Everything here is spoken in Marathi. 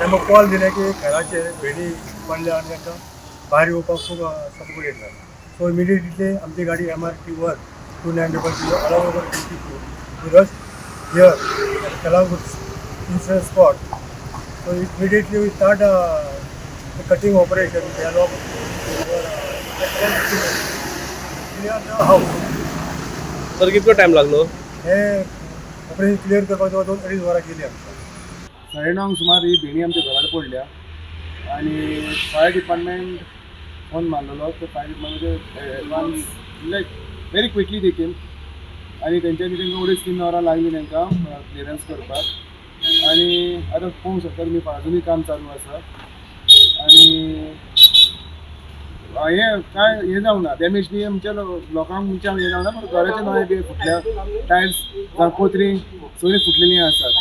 आणि मग कॉल दिले की घराचे भेडी पडल्या आणि त्यांना भारी येवपाक खूप सपोर्ट येतात. सो इमिडिएटली आमची गाडी MRT1 290 all over to rush here Calangute incident spot. So immediately we start the cutting operation. We are clear the house. तर कितको टाइम लागलो? हे ऑपरेशन क्लिअर करपाक 2-2.5 वरां गेली आमकां. 9:30 सुमार ही भेणी आमच्या घरार पडल्या आणि फायर डिपार्टमेंट फोन मारलेलो. तर fire department advance like very quickly they came आणि तेंच्यांनी तांकां अडेच 3 वरां लागली तांकां क्लियरन्स करपाक. आणि आतां पळोवंक शकता तुमी अजुनूय काम चालू आसा आणि हे जावंक ना डॅमेज बी आमच्या लोकांक म्हणजे हे जावंक ना, पूण घराचे नळे बी फुटल्या, टायल्स कोथरी सगळी फुटलेली आसात.